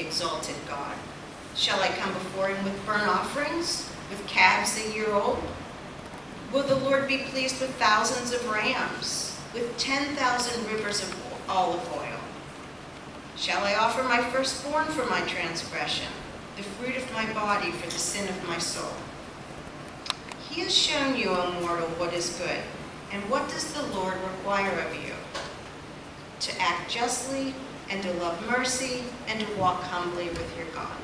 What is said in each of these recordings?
exalted God? Shall I come before him with burnt offerings, with calves a year old? Will the Lord be pleased with thousands of rams, with 10,000 rivers of olive oil? Shall I offer my firstborn for my transgression, the fruit of my body for the sin of my soul? He has shown you, O mortal, what is good. And what does the Lord require of you? To act justly, and to love mercy, and to walk humbly with your God.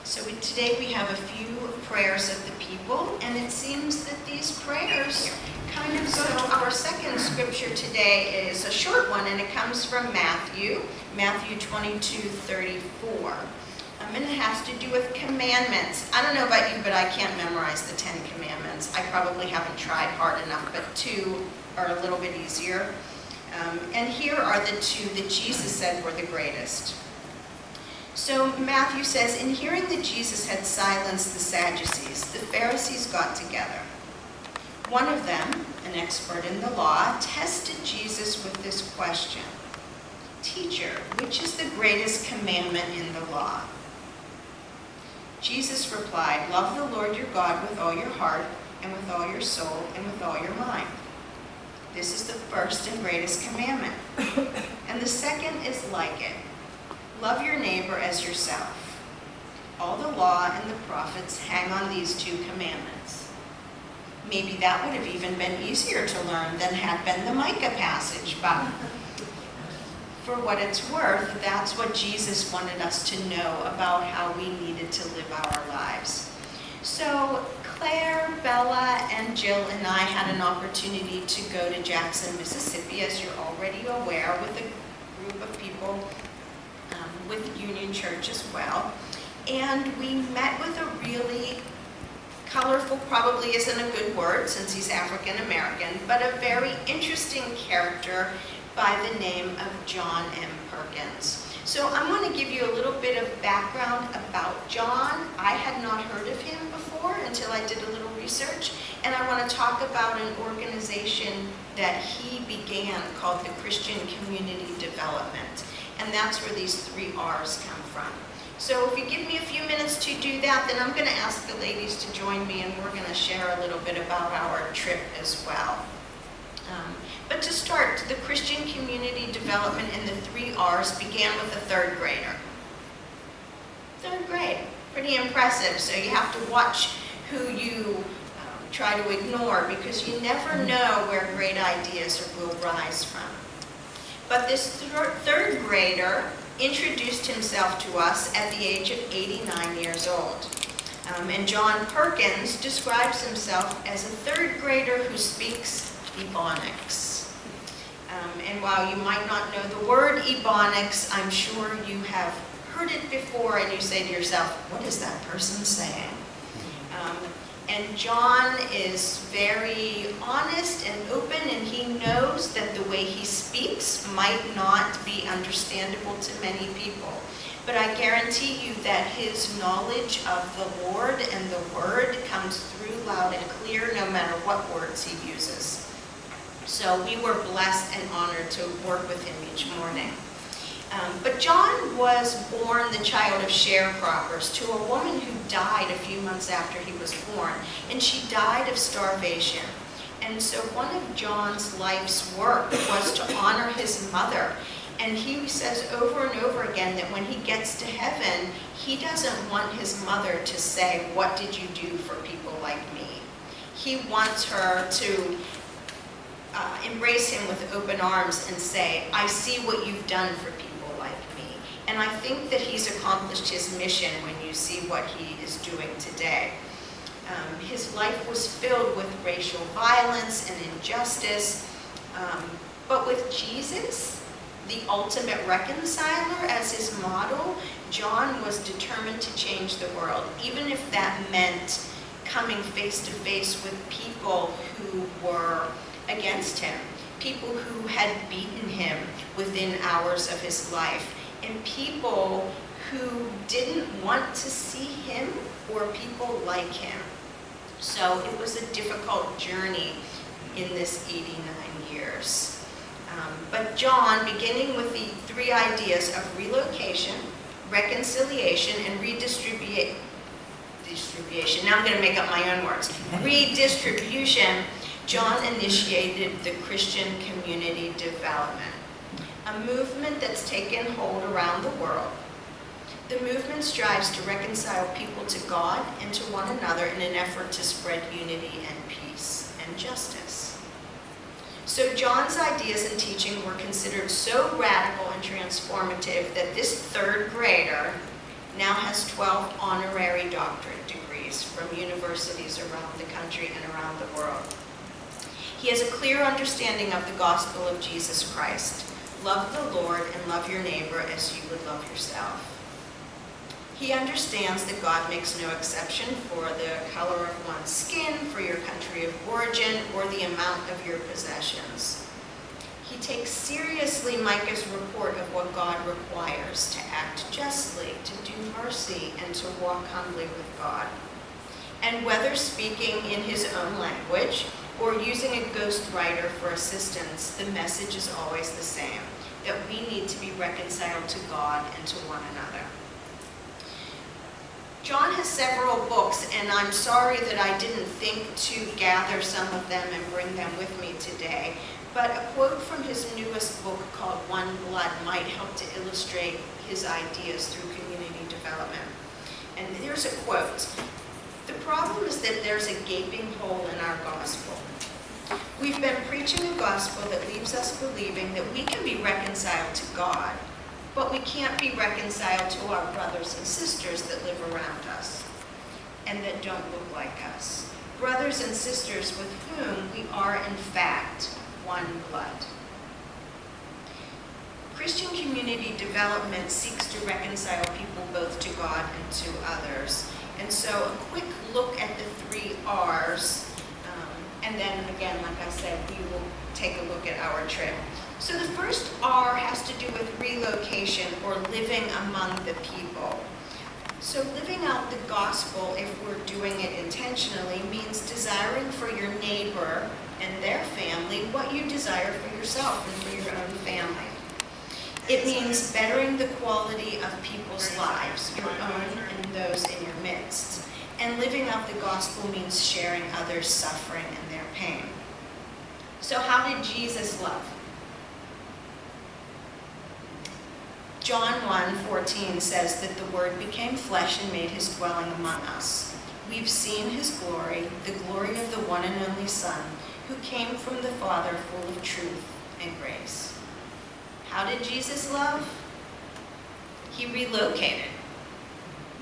So today we have a few prayers of the people, and it seems that these prayers kind of go to our second scripture today. Is a short one, and it comes from Matthew 22:34. And it has to do with commandments. I don't know about you, but I can't memorize the 10 commandments. I probably haven't tried hard enough, but 2 are a little bit easier. And here are the 2 that Jesus said were the greatest. So Matthew says, in hearing that Jesus had silenced the Sadducees, the Pharisees got together. One of them, an expert in the law, tested Jesus with this question. Teacher, which is the greatest commandment in the law? Jesus replied, love the Lord your God with all your heart, and with all your soul, and with all your mind. This is the first and greatest commandment. And the second is like it. Love your neighbor as yourself. All the law and the prophets hang on these 2 commandments. Maybe that would have even been easier to learn than had been the Micah passage, but for what it's worth, that's what Jesus wanted us to know about how we needed to live our lives. So Claire, Bella, and Jill and I had an opportunity to go to Jackson, Mississippi, as you're already aware, with a group of people with Union Church as well. And we met with a really colorful, probably isn't a good word since he's African American, but a very interesting character by the name of John M. Perkins. So I'm going to give you a little bit of background about John. I had not heard of him before until I did a little research, and I want to talk about an organization that he began called the Christian Community Development, and that's where these 3 R's come from. So if you give me a few minutes to do that, then I'm going to ask the ladies to join me, and we're going to share a little bit about our trip as well. But to start, the Christian Community Development and the 3 R's began with a 3rd grader. 3rd grade, pretty impressive. So you have to watch who you try to ignore, because you never know where great ideas will rise from. But this 3rd grader introduced himself to us at the age of 89 years old. And John Perkins describes himself as a 3rd grader who speaks Ebonics. And while you might not know the word Ebonics, I'm sure you have heard it before, and you say to yourself, what is that person saying? And John is very honest and open, and he knows that the way he speaks might not be understandable to many people. But I guarantee you that his knowledge of the Lord and the Word comes through loud and clear no matter what words he uses. So we were blessed and honored to work with him each morning. But John was born the child of sharecroppers to a woman who died a few months after he was born, and she died of starvation. And so one of John's life's work was to honor his mother. And he says over and over again that when he gets to heaven, he doesn't want his mother to say, what did you do for people like me? He wants her to embrace him with open arms and say, I see what you've done for people like me. And I think that he's accomplished his mission when you see what he is doing today. His life was filled with racial violence and injustice, but with Jesus, the ultimate reconciler, as his model, John was determined to change the world, even if that meant coming face to face with people who were against him, people who had beaten him within hours of his life, and people who didn't want to see him or people like him. So it was a difficult journey in this 89 years. But John, beginning with the three ideas of relocation, reconciliation, and redistribution. Now I'm going to make up my own words. Redistribution. John initiated the Christian community development, a movement that's taken hold around the world. The movement strives to reconcile people to God and to one another in an effort to spread unity and peace and justice. So John's ideas and teaching were considered so radical and transformative that this third grader now has 12 honorary doctorate degrees from universities around the country and around the world. He has a clear understanding of the gospel of Jesus Christ. Love the Lord and love your neighbor as you would love yourself. He understands that God makes no exception for the color of one's skin, for your country of origin, or the amount of your possessions. He takes seriously Micah's report of what God requires: to act justly, to do mercy, and to walk humbly with God. And whether speaking in his own language or using a ghostwriter for assistance, the message is always the same, that we need to be reconciled to God and to one another. John has several books, and I'm sorry that I didn't think to gather some of them and bring them with me today. But a quote from his newest book called One Blood might help to illustrate his ideas through community development. And there's a quote: "The problem is that there's a gaping hole in our gospel. We've been preaching a gospel that leaves us believing that we can be reconciled to God, but we can't be reconciled to our brothers and sisters that live around us and that don't look like us. Brothers and sisters with whom we are in fact one blood." Christian community development seeks to reconcile people both to God and to others. And so a quick look at the 3 R's, and then again, like I said, we will take a look at our trip. So the first R has to do with relocation, or living among the people. So living out the gospel, if we're doing it intentionally, means desiring for your neighbor and their family what you desire for yourself and for your own family. It means bettering the quality of people's lives, your own and those in your midst. And living out the gospel means sharing others' suffering and their pain. So how did Jesus love? John 1:14 says that the Word became flesh and made his dwelling among us. We've seen his glory, the glory of the one and only Son, who came from the Father, full of truth and grace. How did Jesus love? He relocated.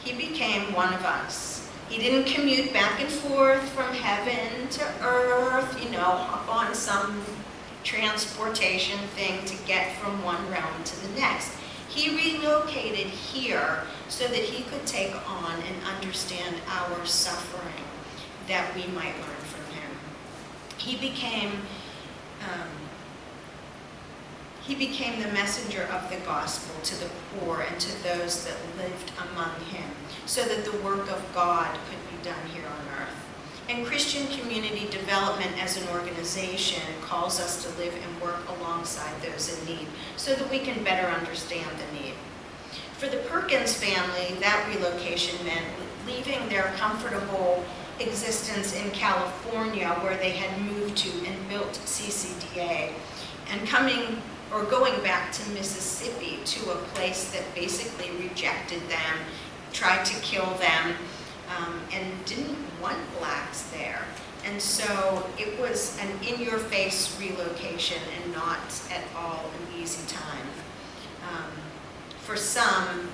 He became one of us. He didn't commute back and forth from heaven to earth, hop on some transportation thing to get from one realm to the next. He relocated here so that he could take on and understand our suffering, that we might learn from him. He became the messenger of the gospel to the poor and to those that lived among him, so that the work of God could be done here on earth. And Christian community development as an organization calls us to live and work alongside those in need, so that we can better understand the need. For the Perkins family, that relocation meant leaving their comfortable existence in California, where they had moved to and built CCDA, and going back to Mississippi, to a place that basically rejected them, tried to kill them, and didn't want blacks there. And so it was an in-your-face relocation and not at all an easy time. For some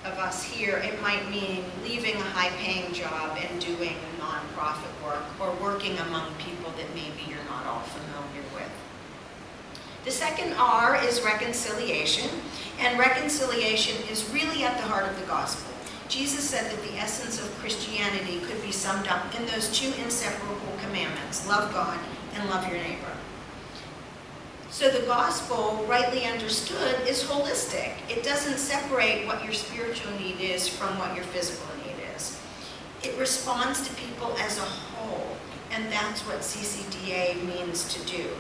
of us here, it might mean leaving a high-paying job and doing nonprofit work, or working among people that maybe you're not all familiar with. The second R is reconciliation, and reconciliation is really at the heart of the gospel. Jesus said that the essence of Christianity could be summed up in those 2 inseparable commandments: love God and love your neighbor. So the gospel, rightly understood, is holistic. It doesn't separate what your spiritual need is from what your physical need is. It responds to people as a whole, and that's what CCDA means to do.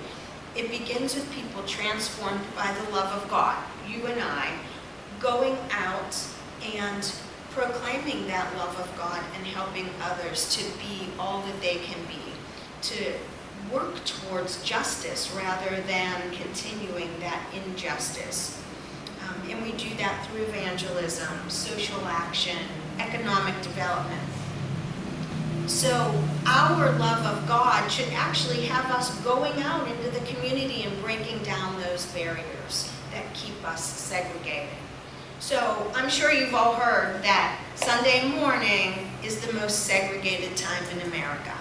It begins with people transformed by the love of God, you and I, going out and proclaiming that love of God and helping others to be all that they can be, to work towards justice rather than continuing that injustice. And we do that through evangelism, social action, economic development. So our love of God should actually have us going out into the community and breaking down those barriers that keep us segregated. So I'm sure you've all heard that Sunday morning is the most segregated time in America.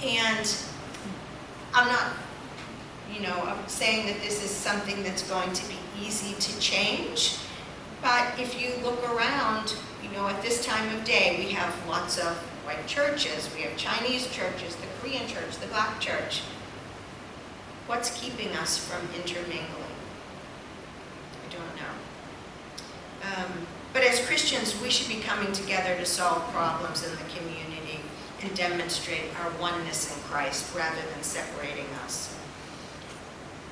And I'm not, I'm saying that this is something that's going to be easy to change. But if you look around, at this time of day, we have lots of white churches, we have Chinese churches, the Korean church, the black church. What's keeping us from intermingling? I don't know. But as Christians, we should be coming together to solve problems in the community and demonstrate our oneness in Christ rather than separating us.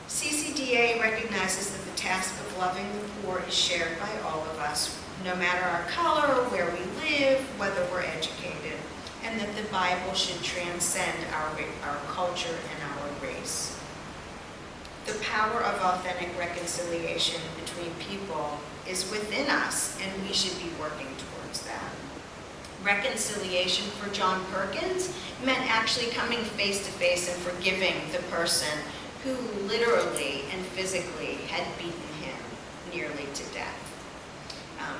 CCDA recognizes that the task of loving the poor is shared by all of us, no matter our color, where we live, whether we're educated, and that the Bible should transcend our culture and our race. The power of authentic reconciliation between people is within us, and we should be working towards that. Reconciliation for John Perkins meant actually coming face to face and forgiving the person who literally and physically had beaten him nearly to death.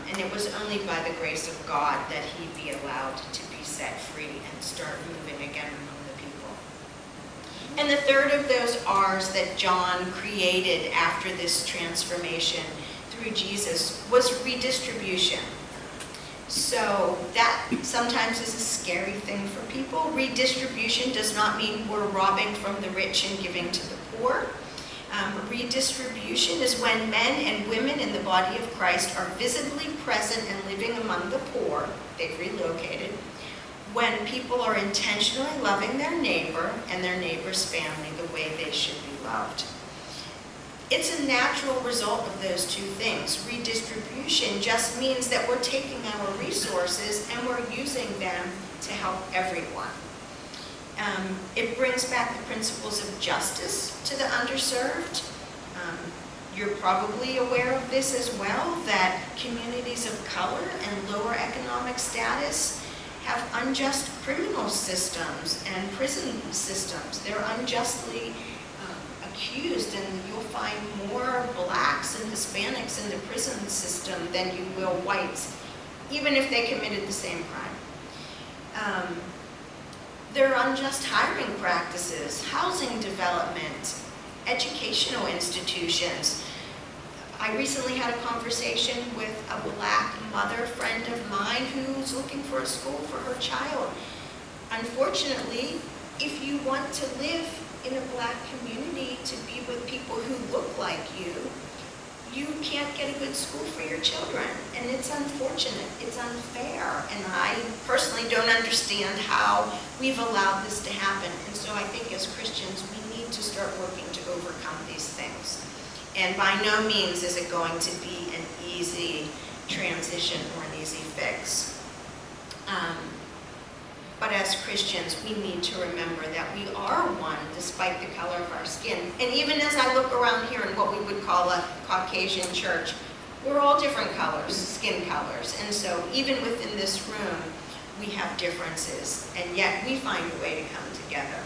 And it was only by the grace of God that he'd be allowed to be set free and start moving again among the people. And the third of those R's that John created after this transformation through Jesus was redistribution. So that sometimes is a scary thing for people. Redistribution does not mean we're robbing from the rich and giving to the poor. Redistribution is when men and women in the body of Christ are visibly present and living among the poor. They've relocated. When people are intentionally loving their neighbor and their neighbor's family the way they should be loved. It's a natural result of those two things. Redistribution just means that we're taking our resources and we're using them to help everyone. It brings back the principles of justice to the underserved. You're probably aware of this as well, that communities of color and lower economic status have unjust criminal systems and prison systems. They're unjustly accused, and you'll find more blacks and Hispanics in the prison system than you will whites, even if they committed the same crime. There are unjust hiring practices, housing development, educational institutions. I recently had a conversation with a black mother friend of mine who's looking for a school for her child. Unfortunately, if you want to live in a black community to be with people who look like you can't get a good school for your children. And it's unfortunate, it's unfair. And I personally don't understand how we've allowed this to happen. And so I think as Christians, we need to start working to overcome these things. And by no means is it going to be an easy transition or an easy fix. But as Christians, we need to remember that we are one despite the color of our skin. And even as I look around here in what we would call a Caucasian church, we're all different colors, skin colors. And so even within this room, we have differences, and yet we find a way to come together.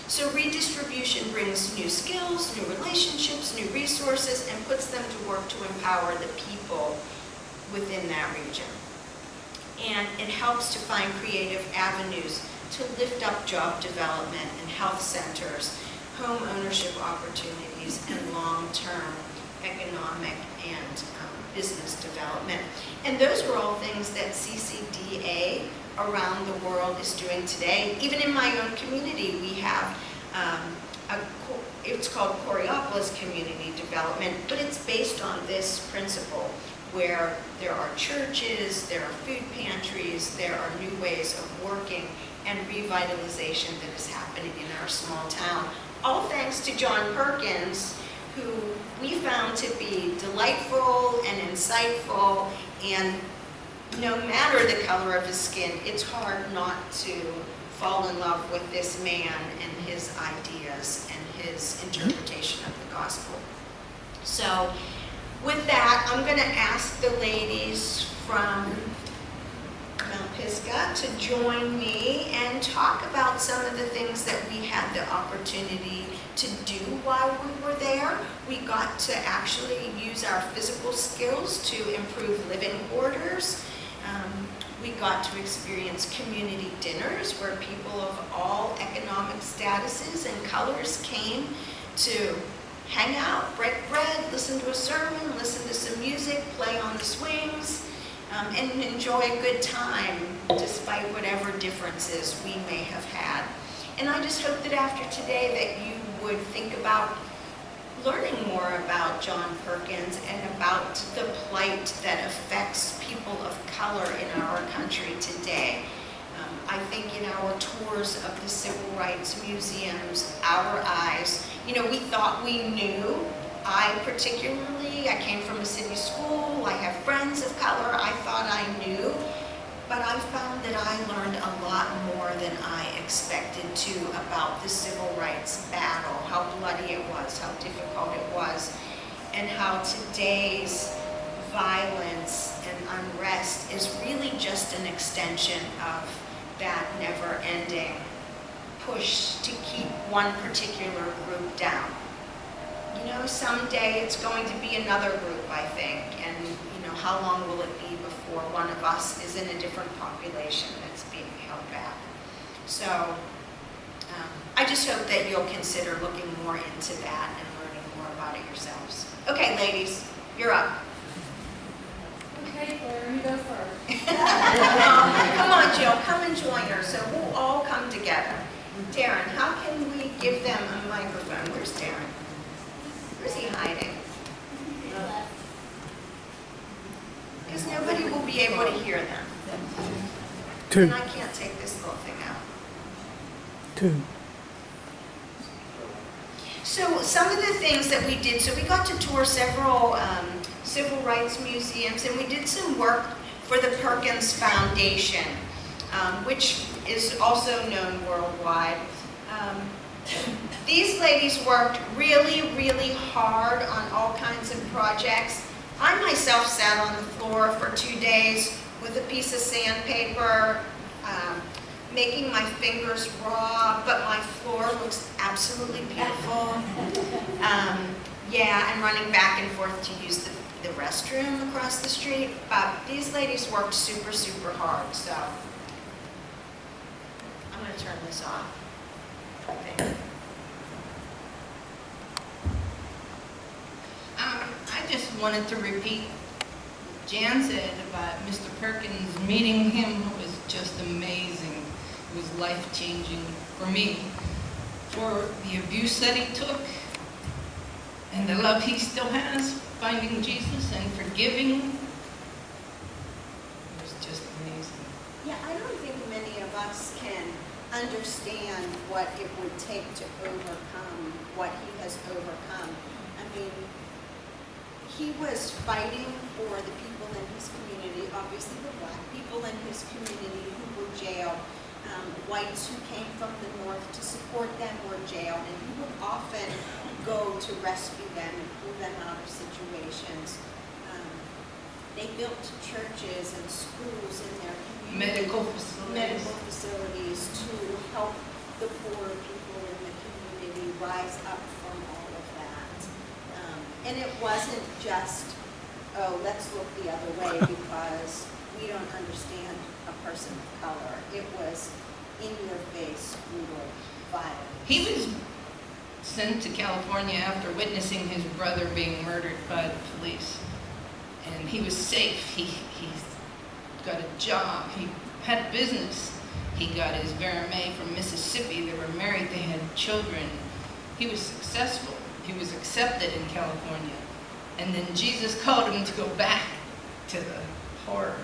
So redistribution brings new skills, new relationships, new resources, and puts them to work to empower the people within that region. And it helps to find creative avenues to lift up job development and health centers, home ownership opportunities, and long-term economic and business development. And those are all things that CCDA around the world is doing today. Even in my own community, we have it's called Coriopolis Community Development, but it's based on this principle, where there are churches, there are food pantries, there are new ways of working, and revitalization that is happening in our small town, all thanks to John Perkins, who we found to be delightful and insightful, and no matter the color of his skin, it's hard not to fall in love with this man and his ideas and his interpretation of the gospel. So with that, I'm going to ask the ladies from Mount Pisgah to join me and talk about some of the things that we had the opportunity to do while we were there. We got to actually use our physical skills to improve living quarters. We got to experience community dinners where people of all economic statuses and colors came to hang out, break bread, listen to a sermon, listen to some music, play on the swings, and enjoy a good time despite whatever differences we may have had. And I just hope that after today that you would think about learning more about John Perkins and about the plight that affects people of color in our country today. I think in our tours of the civil rights museums, our eyes, you know, we thought we knew. I came from a city school, I have friends of color, I thought I knew, but I found that I learned a lot more than I expected to about the civil rights battle, how bloody it was, how difficult it was, and how today's violence and unrest is really just an extension of that never-ending push to keep one particular group down. You know, someday it's going to be another group, I think, and you know, how long will it be before one of us is in a different population that's being held back? So I just hope that you'll consider looking more into that and learning more about it yourselves. Okay, ladies, you're up. Okay, Claire, you go first. Come on, Jill, come and join her so we'll all come together. Darren, how can we give them a microphone? Where's Darren? Where's he hiding? Because nobody will be able to hear them. Two. And I can't take this little thing out. Two. So some of the things that we did, so we got to tour several civil rights museums, and we did some work for the Perkins Foundation, which is also known worldwide. These ladies worked really, really hard on all kinds of projects. I myself sat on the floor for 2 days with a piece of sandpaper, making my fingers raw, but my floor looks absolutely beautiful. Yeah, and running back and forth to use the restroom across the street. But these ladies worked super, super hard, so I'm going to turn this off, I think. I just wanted to repeat what Jan said about Mr. Perkins. Meeting him was just amazing. It was life-changing for me. For the abuse that he took and the love he still has, finding Jesus and forgiving, it was just amazing. Yeah, I don't think many of us can understand what it would take to overcome what he has overcome. I mean, he was fighting for the people in his community, obviously the black people in his community who were jailed. Whites who came from the north to support them were jailed, and he would often go to rescue them and pull them out of situations. They built churches and schools in their community. Medical facilities to help the poor people in the community rise up from all of that. And it wasn't just, oh, let's look the other way because we don't understand a person of color. It was in your face, brutal violence. He was sent to California after witnessing his brother being murdered by the police. And he was safe. He's got a job. He had business. He got his verme from Mississippi. They were married. They had children. He was successful. He was accepted in California. And then Jesus called him to go back to the horror.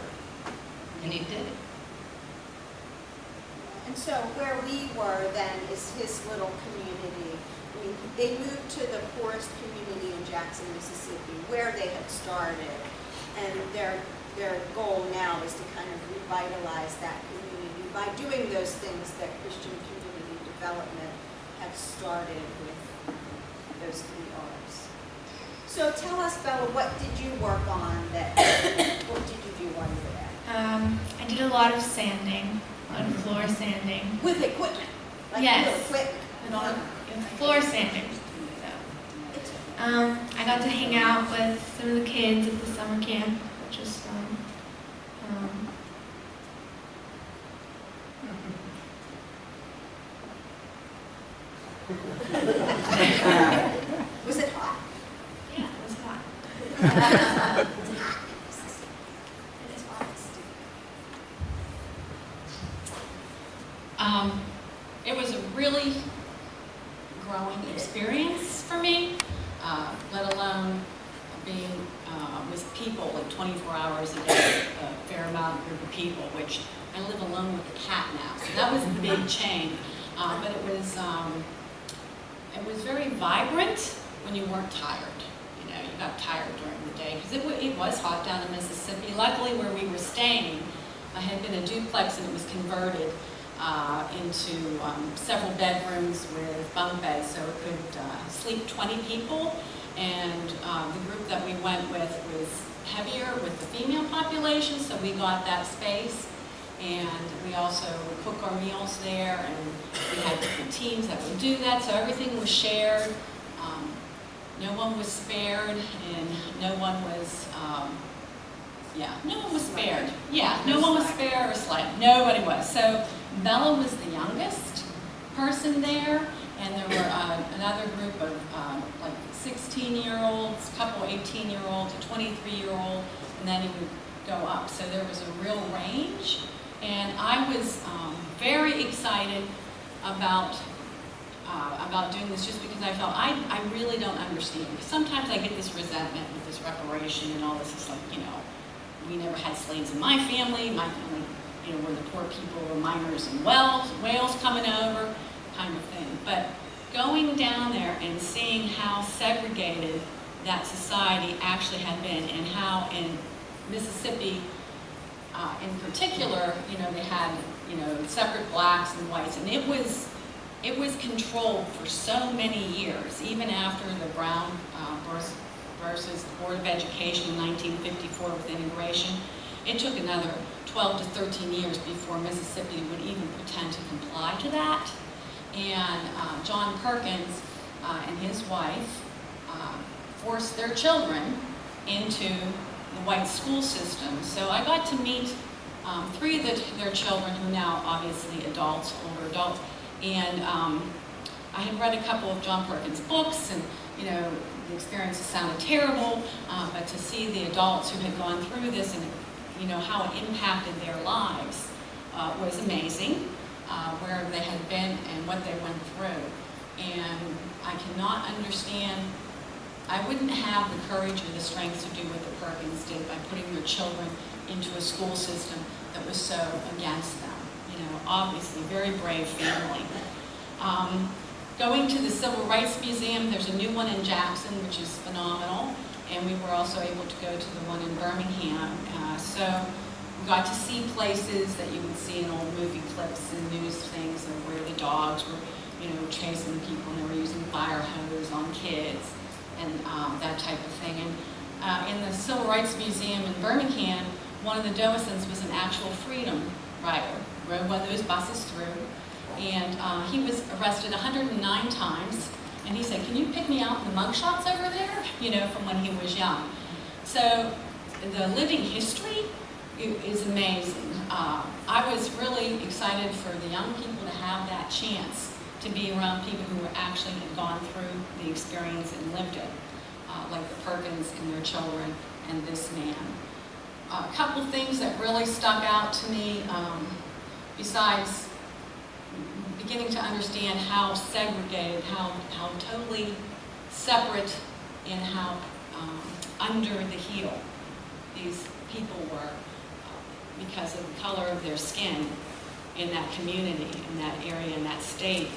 And he did it. And so where we were then is his little community mean, they moved to the poorest community in Jackson, Mississippi, where they had started. And their goal now is to kind of revitalize that community by doing those things that Christian community development have started with those 3 R's. So tell us, Bella, what did you work on what did you do while you were there? I did a lot of sanding, a lot of floor sanding. With equipment? Like Yes. real equipment? It was floor sanding. So, I got to hang out with some of the kids at the summer camp, which was fun. Was it hot? Yeah, it was hot. It's hot. It is hot. It was a really growing experience for me, let alone being with people like 24 hours a day, a fair amount of group of people, which I live alone with a cat now, so that was a big change. But it was very vibrant when you weren't tired. You know, you got tired during the day because it was hot down in Mississippi. Luckily, where we were staying, I had been a duplex and it was converted into several bedrooms with bunk beds, so it could sleep 20 people. And the group that we went with was heavier with the female population, so we got that space. And we also would cook our meals there, and we had different teams that would do that, so everything was shared. No one was spared, and no one was, no one was spared. Yeah, no one was spared or slighted. Nobody was. So Bella was the youngest person there, and there were another group of like 16-year-olds, a couple 18-year-olds, a 23-year-old, and then it would go up. So there was a real range. And I was very excited about doing this just because I felt I really don't understand. Sometimes I get this resentment with this reparation and all this. It's like, you know, we never had slaves in my family. My family, you know, were the poor people, were miners in Wales coming over, kind of thing. But going down there and seeing how segregated that society actually had been, and how in Mississippi, in particular, you know, they had, you know, separate blacks and whites, and it was controlled for so many years, even after the Brown versus the Board of Education in 1954 with integration. It took another 12 to 13 years before Mississippi would even pretend to comply to that. And John Perkins and his wife forced their children into the white school system. So I got to meet 3 of their children, who are now obviously adults, older adults, and I had read a couple of John Perkins' books, and you know, the experiences sounded terrible, but to see the adults who had gone through this and you know how it impacted their lives was amazing, where they had been and what they went through. And I cannot understand. I wouldn't have the courage or the strength to do what the Perkins did by putting their children into a school system that was so against them. You know, obviously, very brave family. Going to the Civil Rights Museum, there's a new one in Jackson, which is phenomenal, and we were also able to go to the one in Birmingham. So we got to see places that you would see in old movie clips and news things of where the dogs were, you know, chasing people, and they were using fire hose on kids, and that type of thing. And in the Civil Rights Museum in Birmingham, one of the docents was an actual freedom rider, rode one of those buses through, and he was arrested 109 times, and he said, "Can you pick me out in the mugshots over there?" You know, from when he was young. So the living history is amazing. I was really excited for the young people to have that chance to be around people who actually had gone through the experience and lived it, like the Perkins and their children and this man. A couple things that really stuck out to me, besides beginning to understand how segregated, how totally separate, and how under the heel these people were because of the color of their skin in that community, in that area, in that state.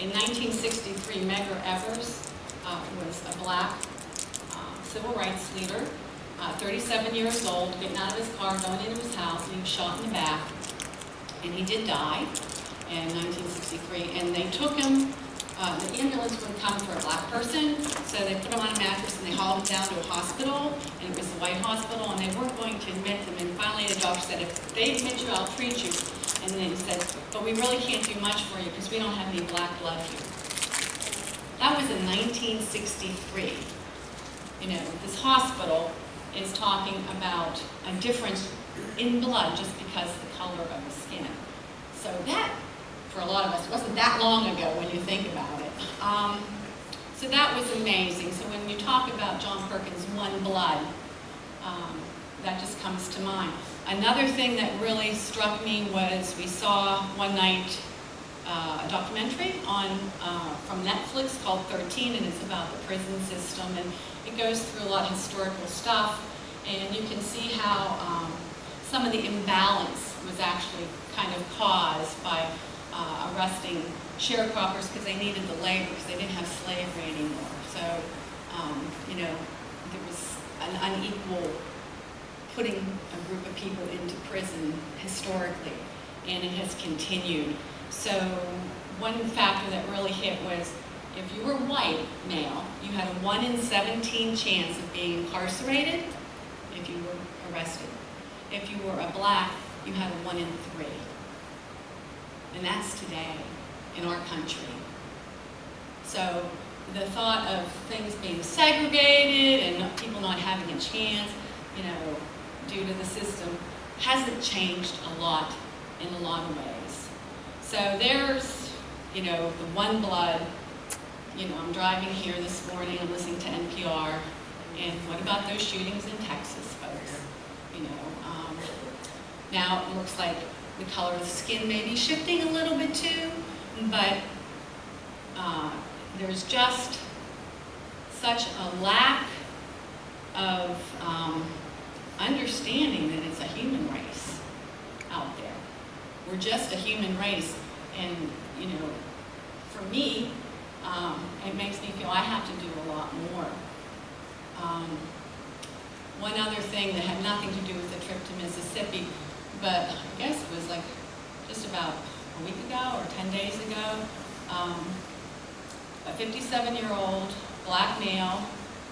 In 1963, Medgar Evers was a black civil rights leader, 37 years old, getting out of his car, going into his house, and he was shot in the back. And he did die in 1963. And they took him, the ambulance would come for a black person, so they put him on a mattress and they hauled him down to a hospital, and it was the white hospital, and they weren't going to admit him. And finally the doctor said, if they admit you, I'll treat you. And then he said, but we really can't do much for you because we don't have any black blood here. That was in 1963. You know, this hospital is talking about a difference in blood just because of the color of the skin. So that, for a lot of us, wasn't that long ago when you think about it. So that was amazing. So when you talk about John Perkins' One Blood, that just comes to mind. Another thing that really struck me was we saw one night a documentary on from Netflix called 13, and it's about the prison system, and it goes through a lot of historical stuff, and you can see how some of the imbalance was actually kind of caused by arresting sharecroppers because they needed the labor because they didn't have slavery anymore. So, you know, there was an unequal putting a group of people into prison historically, and it has continued. So one factor that really hit was if you were white male, you had a 1 in 17 chance of being incarcerated if you were arrested. If you were a black, you had a 1 in 3. And that's today in our country. So the thought of things being segregated and people not having a chance, you know, due to the system, hasn't changed a lot in a lot of ways. So there's, you know, the One Blood. You know, I'm driving here this morning, I'm listening to NPR, and what about those shootings in Texas, folks? You know, now it looks like the color of the skin may be shifting a little bit too, but there's just such a lack of understanding that it's a human race out there. We're just a human race, and you know, for me, it makes me feel I have to do a lot more. One other thing that had nothing to do with the trip to Mississippi, but I guess it was like just about a week ago or 10 days ago, a 57-year-old black male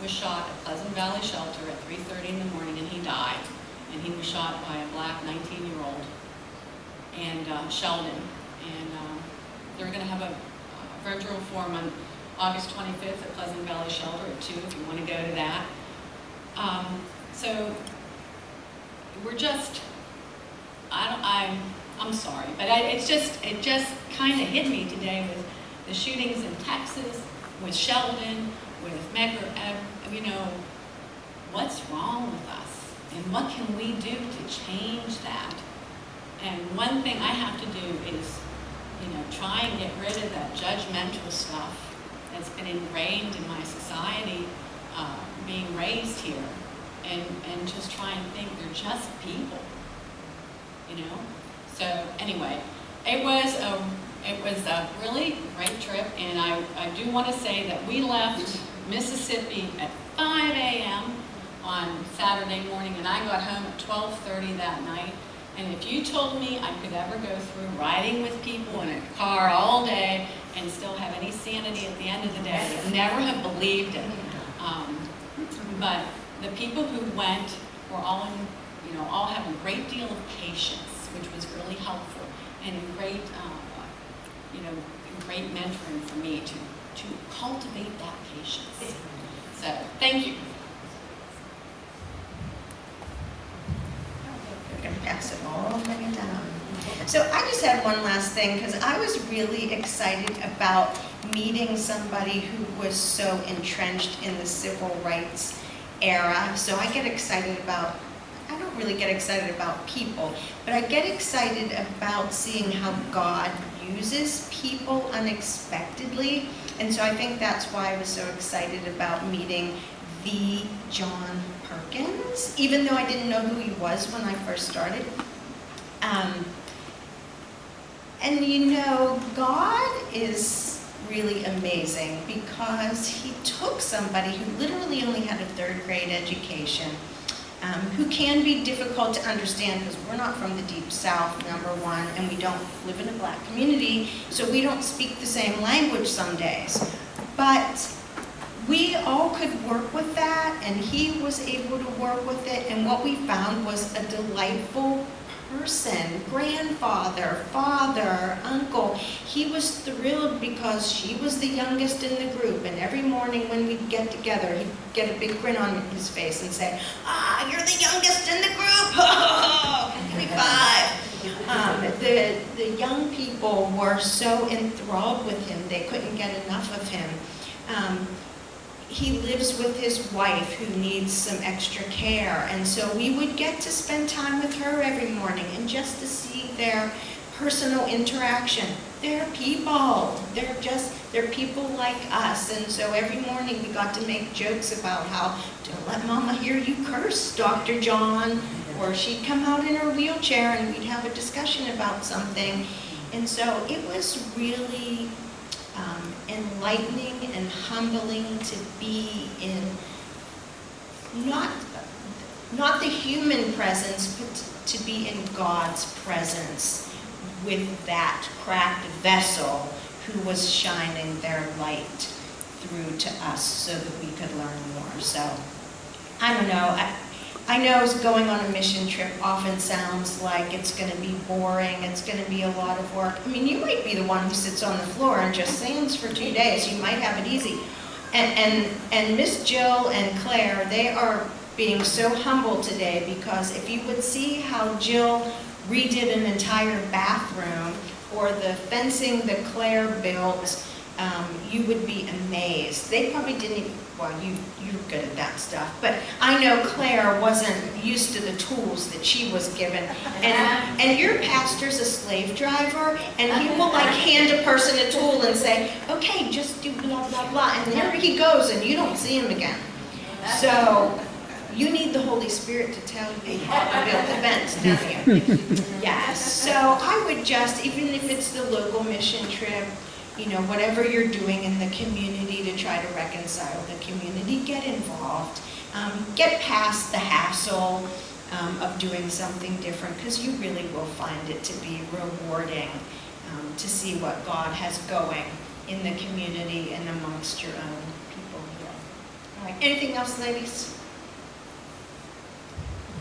was shot at Pleasant Valley Shelter at 3:30 in the morning, and he died. And he was shot by a black 19-year-old, and Sheldon. And they're going to have a virtual forum on August 25th at Pleasant Valley Shelter at 2 if you want to go to that. So we're just, I'm sorry, but it just kind of hit me today with the shootings in Texas, with Sheldon, with Medgar Evers. You know, what's wrong with us? And what can we do to change that? And one thing I have to do is, you know, try and get rid of that judgmental stuff that's been ingrained in my society, being raised here, and just try and think they're just people, you know? So anyway, it was a really great trip, and I do want to say that we left Mississippi at 5 a.m. on Saturday morning, and I got home at 12:30 that night. And if you told me I could ever go through riding with people in a car all day and still have any sanity at the end of the day, I'd never have believed it. But the people who went were all, all have a great deal of patience, which was really helpful, and great, great mentoring for me to cultivate that patience. So, thank you. We're going to pass it all the way down. So I just had one last thing, because I was really excited about meeting somebody who was so entrenched in the civil rights era. So I get excited about, I don't really get excited about people, but I get excited about seeing how God uses people unexpectedly. And so I think that's why I was so excited about meeting the John Perkins, even though I didn't know who he was when I first started. And God is really amazing because he took somebody who literally only had a third grade education, who can be difficult to understand because we're not from the Deep South, number one, and we don't live in a black community, so we don't speak the same language some days. But we all could work with that, and he was able to work with it, and what we found was a delightful person, grandfather, father, uncle. He was thrilled because she was the youngest in the group, and every morning when we'd get together, he'd get a big grin on his face and say, "Ah, you're the youngest in the group, give me 5." The young people were so enthralled with him, they couldn't get enough of him. He lives with his wife who needs some extra care, and so we would get to spend time with her every morning and just to see their personal interaction. They're people. They're people like us, and so every morning we got to make jokes about how, "Don't let Mama hear you curse, Dr. John," or she'd come out in her wheelchair and we'd have a discussion about something. And so it was really enlightening and humbling to be in not the human presence, but to be in God's presence with that cracked vessel who was shining their light through to us so that we could learn more. So, I don't know. I know going on a mission trip often sounds like it's going to be boring, it's going to be a lot of work. I mean, you might be the one who sits on the floor and just sings for 2 days. You might have it easy. And Miss Jill and Claire, they are being so humble today because if you would see how Jill redid an entire bathroom or the fencing that Claire built, you would be amazed. They probably didn't even, well, you're good at that stuff, but I know Claire wasn't used to the tools that she was given. And your pastor's a slave driver, and he will like hand a person a tool and say, "Okay, just do blah, blah, blah," and there he goes, and you don't see him again. So you need the Holy Spirit to tell you how to build the fence, don't you? Yes. So I would just, even if it's the local mission trip, you know, whatever you're doing in the community to try to reconcile the community, get involved. Get past the hassle of doing something different, because you really will find it to be rewarding to see what God has going in the community and amongst your own people here. All right, anything else, ladies?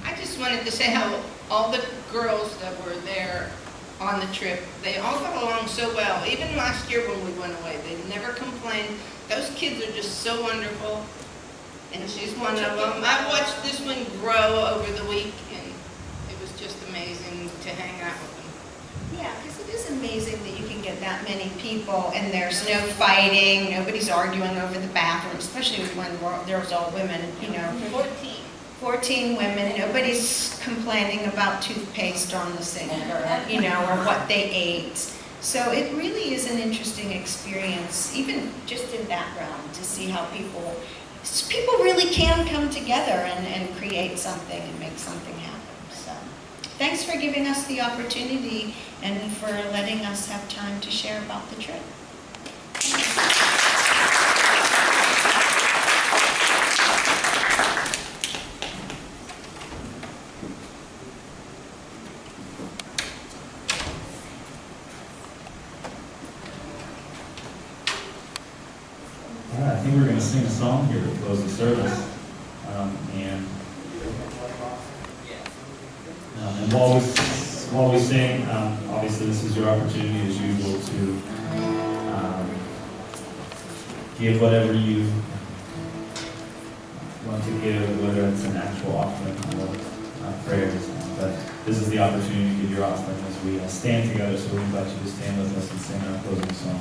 I just wanted to say how all the girls that were there on the trip, they all got along so well. Even last year when we went away, they never complained. Those kids are just so wonderful, and she's one of them. I watched this one grow over the week, and it was just amazing to hang out with them. Yeah, because it is amazing that you can get that many people and there's no fighting, nobody's arguing over the bathroom, especially when there was all women, you know. 14 women, nobody's complaining about toothpaste on the sink or, you know, or what they ate. So it really is an interesting experience, even just in that realm, to see how people really can come together and create something and make something happen. So thanks for giving us the opportunity and for letting us have time to share about the trip. I think we're going to sing a song here to close the service. And while we sing, obviously this is your opportunity as usual to give whatever you want to give, whether it's an actual offering or prayers. But this is the opportunity to give your offering as we stand together, so we invite you to stand with us and sing our closing song.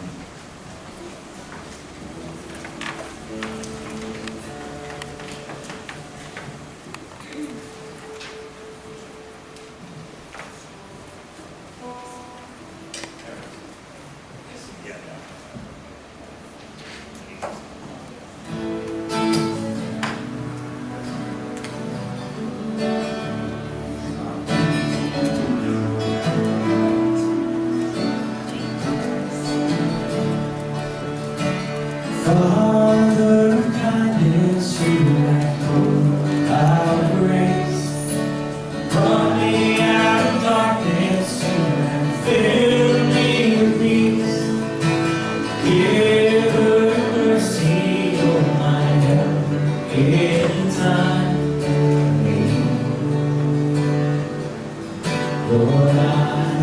Lord, I